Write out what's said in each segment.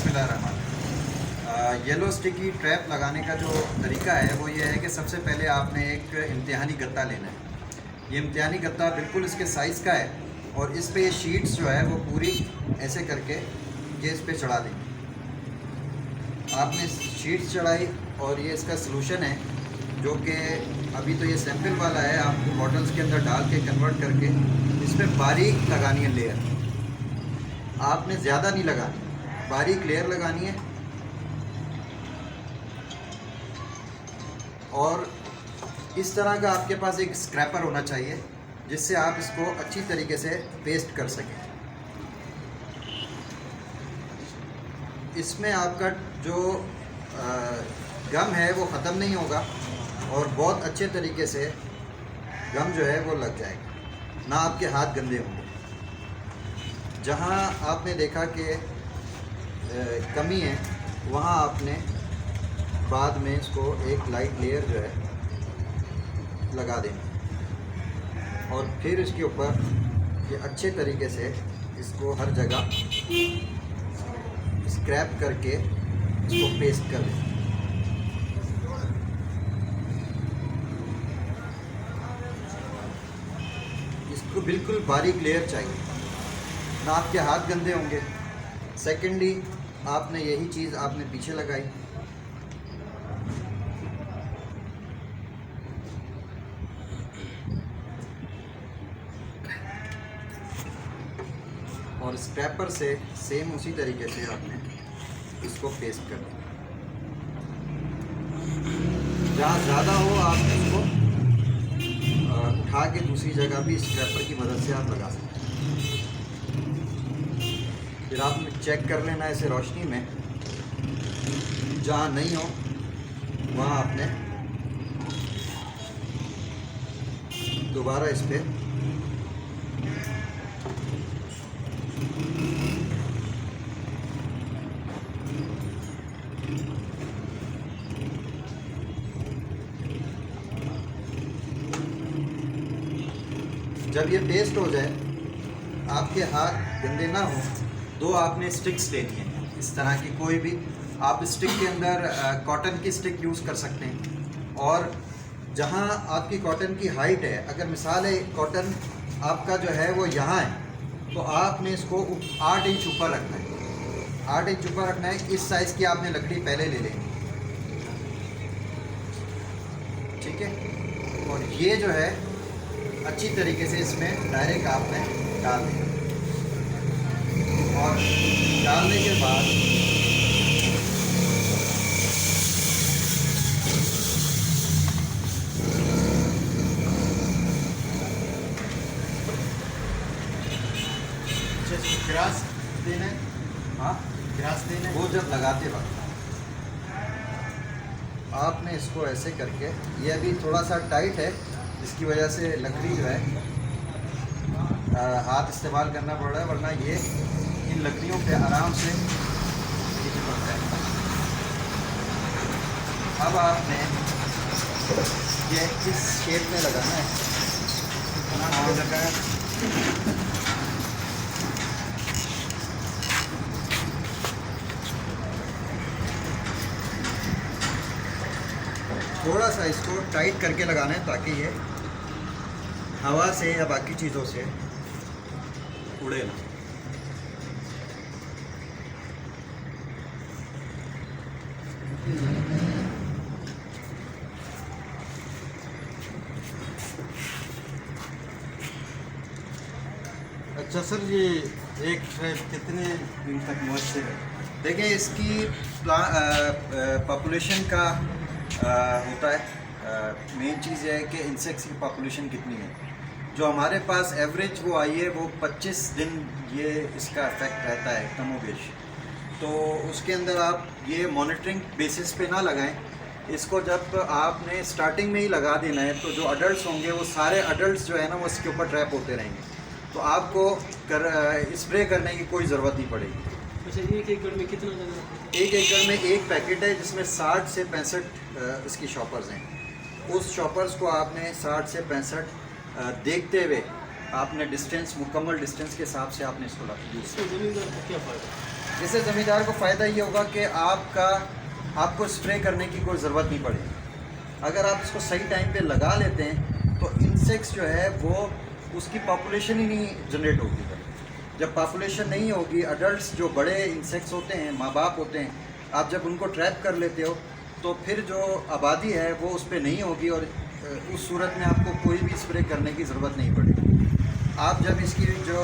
बिस्मिल्लाहिर्रहमानिर्रहीम। Yellow sticky trap लगाने का जो तरीका है वो ये है कि सबसे पहले आपने एक इम्तिहानी गत्ता लेना है। ये इम्तिहानी गत्ता बिल्कुल इसके साइज़ का है और इस पे ये शीट्स जो है वो पूरी ऐसे करके ये इस पे चढ़ा देंगे। आपने शीट्स चढ़ाई और ये इसका सलूशन है जो कि अभी तो ये सैंपल वाला है, आपको बॉटल्स के अंदर डाल के कन्वर्ट करके इसमें बारीक लगानी है लेयर। आपने ज़्यादा नहीं लगानी, बारीक लेयर लगानी है और इस तरह का आपके पास एक स्क्रैपर होना चाहिए जिससे आप इसको अच्छी तरीके से पेस्ट कर सकें। इसमें आपका जो गम है वो ख़त्म नहीं होगा और बहुत अच्छे तरीके से गम जो है वो लग जाएगा, ना आपके हाथ गंदे होंगे। जहाँ आपने देखा कि कमी है वहाँ आपने बाद में इसको एक लाइट लेयर जो है लगा देना और फिर इसके ऊपर ये अच्छे तरीके से इसको हर जगह स्क्रैप करके इसको पेस्ट कर दें। इसको बिल्कुल बारीक लेयर चाहिए, ना आपके हाथ गंदे होंगे। सेकेंडली आपने यही चीज़ आपने पीछे लगाई और स्क्रैपर से सेम उसी तरीके से आपने इसको पेस्ट कर दिया। जहाँ ज़्यादा हो आप इसको उठा के दूसरी जगह भी स्क्रैपर की मदद से आप लगा सकते हैं। फिर आपने चेक कर लेना ऐसे रोशनी में, जहाँ नहीं हो वहाँ आपने दोबारा इस पर जब ये पेस्ट हो जाए, आपके हाथ गंदे ना हो, दो आपने स्टिक्स लेनी है इस तरह की। कोई भी आप स्टिक के अंदर कॉटन की स्टिक यूज़ कर सकते हैं और जहाँ आपकी कॉटन की हाइट है, अगर मिसाल है कॉटन आपका जो है वो यहाँ है तो आपने इसको 8 इंच ऊपर रखना है। 8 इंच ऊपर रखना है। इस साइज़ की आपने लकड़ी पहले ले लेनी, ठीक है। और ये जो है अच्छी तरीके से इसमें डायरेक्ट आपने डाल देना और डालने के बाद ग्रास देना है। हाँ, ग्रास देना है। वो जब लगाते वक्त आपने इसको ऐसे करके, ये अभी थोड़ा सा टाइट है जिसकी वजह से लकड़ी जो है हाथ इस्तेमाल करना पड़ रहा है, वरना ये इन लकड़ियों पे आराम से चिपक जाएगा। अब आपने ये इस शेप में लगाना है। थोड़ा सा इसको टाइट करके लगाना है ताकि ये हवा से या बाकी चीज़ों से उड़े ना। अच्छा सर, ये एक ट्रैप कितने दिन तक मौजूद है? देखिए, इसकी पॉपुलेशन का होता है। मेन चीज़ ये है कि इंसेक्ट्स की पॉपुलेशन कितनी है। जो हमारे पास एवरेज वो आई है वो 25 दिन ये इसका इफेक्ट रहता है कमोबेश। तो उसके अंदर आप ये मॉनिटरिंग बेसिस पे ना लगाएं इसको। जब आपने स्टार्टिंग में ही लगा देना है तो जो अडल्ट होंगे वो सारे अडल्ट जो है ना वो इसके ऊपर ट्रैप होते रहेंगे, तो आपको स्प्रे करने की कोई ज़रूरत नहीं पड़ेगी। अच्छा, 1 एकड़ में कितना देना? 1 एकड़ में एक पैकेट है जिसमें 60 से 65 इसकी शॉपर्स हैं। उस शॉपर्स को आपने 60 से 65 देखते हुए आपने डिस्टेंस, मुकम्मल डिस्टेंस के हिसाब से आपने इसको यूज़ इसमें ज़मींदार को क्या फ़ायदा? इससे ज़मींदार को फ़ायदा ये होगा कि आपको स्प्रे करने की कोई ज़रूरत नहीं पड़ेगी। अगर आप इसको सही टाइम पे लगा लेते हैं तो इंसेक्ट्स जो है वो उसकी पॉपुलेशन ही नहीं जनरेट होगी। जब पॉपुलेशन नहीं होगी, अडल्ट्स जो बड़े इंसेक्ट्स होते हैं, माँ बाप होते हैं, आप जब उनको ट्रैप कर लेते हो तो फिर जो आबादी है वो उस पर नहीं होगी और उस सूरत में आपको कोई भी स्प्रे करने की ज़रूरत नहीं पड़ेगी। आप जब इसकी जो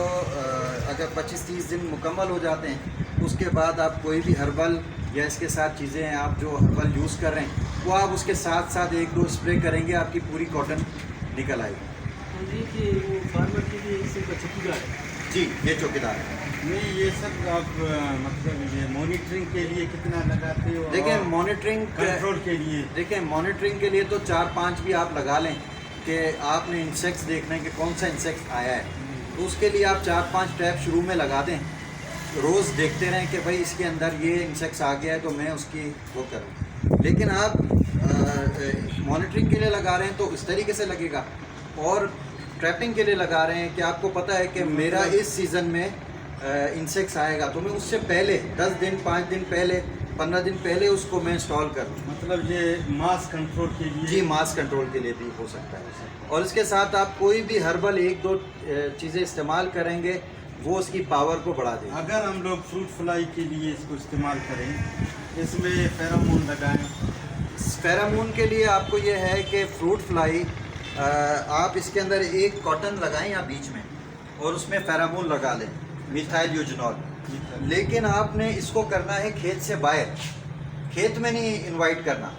अगर 25-30 दिन मुकम्मल हो जाते हैं उसके बाद आप कोई भी हर्बल या इसके साथ चीज़ें हैं आप जो हर्बल यूज़ कर रहे हैं वो आप उसके साथ साथ 1-2 स्प्रे करेंगे, आपकी पूरी कॉटन निकल आएगी। देखिए वो फार्मर के लिए इससे चौकीदार है। जी, ये चौकीदार है। नहीं, ये सब आप मतलब ये मॉनिटरिंग के लिए कितना लगाते हो? देखिए और मॉनिटरिंग कंट्रोल के लिए देखिए मॉनिटरिंग के लिए तो 4-5 भी आप लगा लें कि आपने इंसेक्ट्स देखना है कि कौन सा इंसेक्ट आया है, तो उसके लिए आप 4-5 ट्रैप शुरू में लगा दें। रोज़ देखते रहें कि भाई इसके अंदर ये इंसेक्ट्स आ गया है तो मैं उसकी वो करूँ। लेकिन आप मॉनिटरिंग के लिए लगा रहे हैं तो इस तरीके से लगेगा, और ट्रैपिंग के लिए लगा रहे हैं कि आपको पता है कि मेरा इस सीज़न में इंसेक्ट्स आएगा तो मैं उससे पहले 10 दिन 5 दिन पहले 15 दिन पहले उसको मैं इंस्टॉल करूँ। मतलब ये मास कंट्रोल के लिए? जी, मास कंट्रोल के लिए भी हो सकता है। और इसके साथ आप कोई भी हर्बल 1-2 चीज़ें इस्तेमाल करेंगे वो उसकी पावर को बढ़ा देगा। अगर हम लोग फ्रूट फ्लाई के लिए इसको इस्तेमाल करें, इसमें फेरोमोन लगाएं? फेरोमोन के लिए आपको ये है कि फ्रूट फ्लाई आप इसके अंदर एक कॉटन लगाएं या बीच में और उसमें फेरोमोन लगा लें, मिथाइल यूजनॉल। लेकिन आपने इसको करना है खेत से बाहर, खेत में नहीं इनवाइट करना।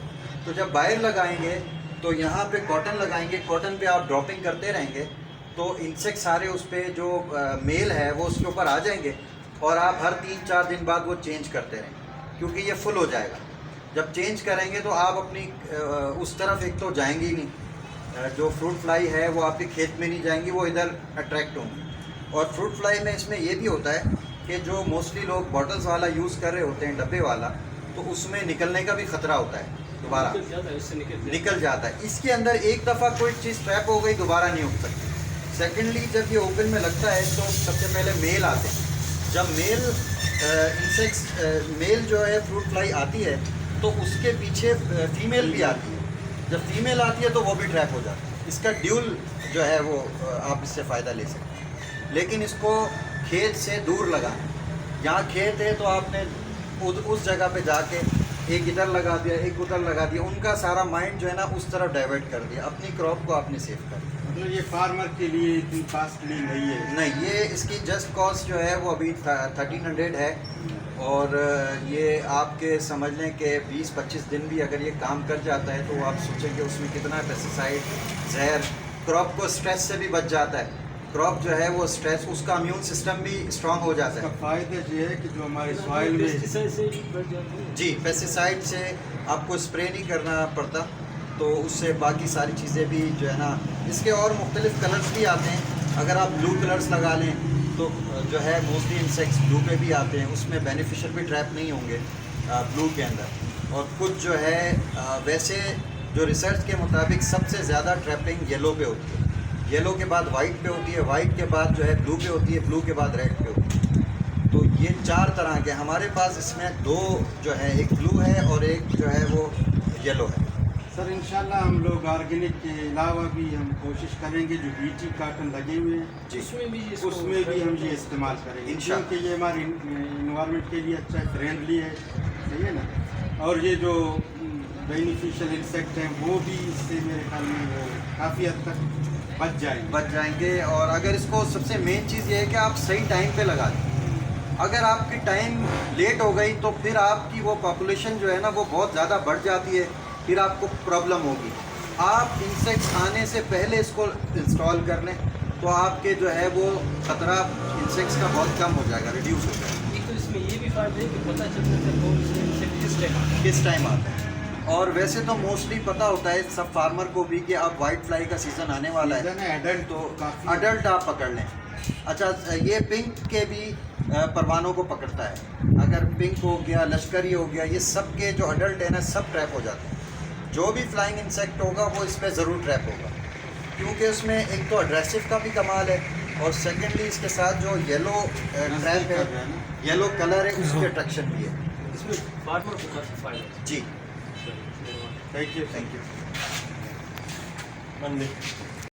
तो जब बाहर लगाएंगे तो यहाँ पे कॉटन लगाएंगे, कॉटन पे आप ड्रॉपिंग करते रहेंगे तो इंसेक्ट सारे उस पर जो मेल है वो उसके ऊपर आ जाएंगे और आप हर 3-4 दिन बाद वो चेंज करते रहें क्योंकि ये फुल हो जाएगा। जब चेंज करेंगे तो आप अपनी उस तरफ एक तो जाएंगे ही नहीं, जो फ्रूट फ्लाई है वो आपके खेत में नहीं जाएंगी, वो इधर अट्रैक्ट होंगी। और फ्रूट फ्लाई में इसमें ये भी होता है कि जो मोस्टली लोग बॉटल्स वाला यूज़ कर रहे होते हैं, डब्बे वाला, तो उसमें निकलने का भी ख़तरा होता है, दोबारा निकल जाता है। इसके अंदर एक दफ़ा कोई चीज़ ट्रैप हो गई दोबारा नहीं उठ सकती। सेकेंडली जब ये ओपन में लगता है तो सबसे पहले मेल आते हैं। जब मेल मेल जो है फ्रूट फ्लाई आती है तो उसके पीछे फीमेल भी आती है। जब फीमेल आती है तो वो भी ट्रैप हो जाती है। इसका ड्यूल जो है वो आप इससे फ़ायदा ले सकते हैं। लेकिन इसको खेत से दूर लगाएं। जहाँ खेत है तो आपने उस जगह पे जाके एक इधर लगा दिया, एक उधर लगा दिया, उनका सारा माइंड जो है ना उस तरफ डाइवर्ट कर दिया, अपनी क्रॉप को आपने सेव कर दिया। मतलब ये फार्मर के लिए इतनी कॉस्टली नहीं है? नहीं, ये इसकी जस्ट कॉस्ट जो है वो अभी 1300 है, और ये आपके समझ लें कि 20-25 दिन भी अगर ये काम कर जाता है तो आप सोचेंगे उसमें कितना पेस्टिसाइड जहर, क्रॉप को स्ट्रेस से भी बच जाता है। क्रॉप जो है वो स्ट्रेस, उसका इम्यून सिस्टम भी स्ट्रांग हो जाता है। फ़ायदा ये है कि जो हमारे सॉइल में जी, पेस्टिसाइड से आपको स्प्रे नहीं करना पड़ता, तो उससे बाकी सारी चीज़ें भी जो है ना, इसके और मुख्तलिफ कलर्स भी आते हैं। अगर आप ब्लू कलर्स लगा लें तो जो है मोस्टली इंसेक्ट्स ब्लू पे भी आते हैं, उसमें बेनिफिशियल भी ट्रैप नहीं होंगे ब्लू के अंदर। और कुछ जो है वैसे जो रिसर्च के मुताबिक सबसे ज़्यादा ट्रैपिंग येलो पे होती है, येलो के बाद वाइट पे होती है, वाइट के बाद जो है ब्लू पे होती है, ब्लू के बाद रेड पे होती है। तो ये 4 तरह के हमारे पास, इसमें 2 जो है, एक ब्लू है और एक जो है वो येलो है। सर इंशाल्लाह हम लोग ऑर्गेनिक के अलावा भी हम कोशिश करेंगे जो बीटी काटन लगे हुए हैं जी, उसमें भी हम ये इस्तेमाल करेंगे, क्योंकि ये हमारे इन्वायरमेंट के लिए अच्छा है, फ्रेंडली है, सही है ना। और ये जो बेनिफिशियल इंसेक्ट हैं वो भी इससे मेरे ख्याल में वो काफ़ी हद तक बच जाएंगे। और अगर इसको सबसे मेन चीज़ ये है कि आप सही टाइम पे लगा दें। अगर आपकी टाइम लेट हो गई तो फिर आपकी वो पॉपुलेशन जो है ना वो बहुत ज़्यादा बढ़ जाती है, फिर आपको प्रॉब्लम होगी। आप इंसेक्ट्स आने से पहले इसको इंस्टॉल कर लें तो आपके जो है वो ख़तरा इंसेक्ट्स का बहुत कम हो जाएगा, रिड्यूस हो जाएगा। एक तो इसमें ये भी फायदा है कि पता चलता है कौन से इंसेक्ट किस टाइम आता है। और वैसे तो मोस्टली पता होता है सब फार्मर को भी कि अब वाइट फ्लाई का सीज़न आने वाला है, एडल्ट तो अडल्ट आप पकड़ लें। अच्छा, ये पिंक के भी परवानों को पकड़ता है। अगर पिंक हो गया, लश्करी हो गया, ये सब के जो अडल्ट है ना सब ट्रैप हो जाते हैं। जो भी फ्लाइंग इंसेक्ट होगा वो इस पर ज़रूर ट्रैप होगा, क्योंकि उसमें एक तो एग्रेसिव का भी कमाल है और सेकेंडली इसके साथ जो येलो ट्रैप है येलो कलर है उसकी अट्रैक्शन भी है। इसमें फार्मर को काफ़ी फायदा है। जी थैंक यू। Thank you. मंदिर